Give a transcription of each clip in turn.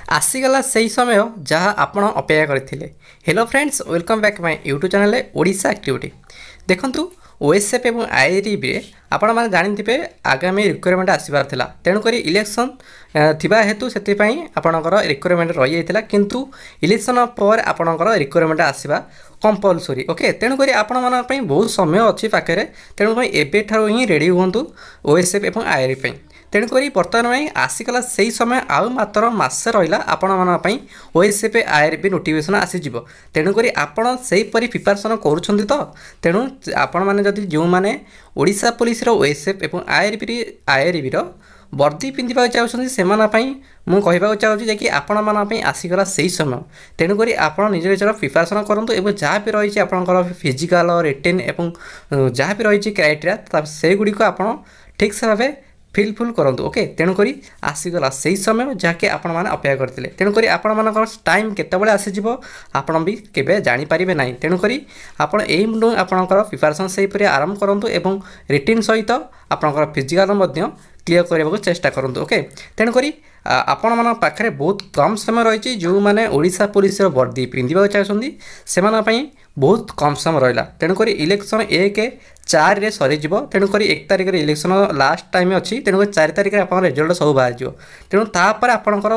आसीगला सही समय जहाँ आपण अपेक्षा करते। Hello friends, welcome back my YouTube channel Odisha activity. देखंतु ओएसएफ एवं आईआरबी आपण मैंने जानी आगामी रिक्वायरमेंट आसबार था, तेणुक इलेक्शन थिबा हेतु से आपणकर रिक्वायरमेंट रही जाता, किंतु इलेक्शन पर आपणकर रिक्वायरमेंट आसवा कंपलसरी। ओके, तेणुक आपण मानी बहुत समय अच्छी पाखे, तेणुक एवं ही रेडी हूँ ओएसएफ एवं आईआरबी। तेणुक बर्तमान में आसीगला से समय आउ मात्र मसे रहा आपण मानी ओएसएफ आईआरबी नोटिफिकेशन आसीज। तेणुक आपड़ से प्रिपेरेसन करुँच तो तेणु आपण मैंने जदि जो मैंने ओडिशा पुलिस ओएसएफ एवं आईआरबी वर्दी पिंधा चाहते से मुझे कहवाक चाहूँगी कि आपण मानी आसीगला से समय। तेणुक आप निज निजर प्रिपेरेसन करूँ, जहाँ भी रही आपंकर फिजिकाल रिटेन और जहाँ भी रही क्राइटेरिया से गुड़िक आप ठीक से भाव फिलफुल करूँ। ओके, तेणुक आसीगला से समय जहाँकि आपण मैंने अपेक्षा करते। तेणुक आपण मान टाइम केतबे आसीज आपण भी केवे जानीपारे ना। तेणुक आपण एम आपणकर प्रिपेरेसन से आरंभ करूँ और रिटेन सहित आपणकर फिजिकाल क्लीयर करने को चेष्टा करूँ। ओके, तेणुक आपण मान पाखे बहुत कम समय रही जो मैंने ओडिशा पुलिस वर्दी पिंधा चाहते से बहुत कम समय रहा। तेणुक इलेक्शन 1/4 रे सरीज। तेणुक 1 तारिख इलेक्शन लास्ट टाइम अच्छी, तेणुक 4 तारिख आप रिजल्ट सब बाहर तेणु तापर आपणकर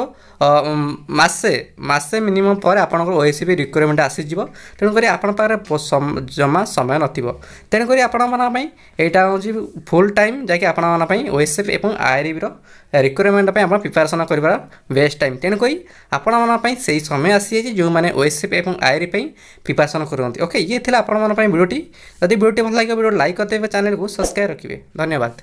मसे मिनिमम पर आपणकर ओएसएफ रिक्वायरमेंट आसीज। तेणुक आपण पाखे जमा समय नथिबो। तेणुक आपण मानी यहाँ हूँ फुल टाइम जहाँकि आपण मानी ओएसएफ एवं आईआरबी रिक्वायरमेंट आप प्रिपेरेसन कर बेस्ट टाइम। तेणुक आपण मानी से समय आसी जो मैंने ओएसएफ एवं आईआरबी प्रिपेरेसन करते। ओके, ये थी आपण वीडियोटी। यदि वीडियोटी भल लगे वीडियो लाइक करदे, चैनल को सब्सक्राइब रखिए। धन्यवाद।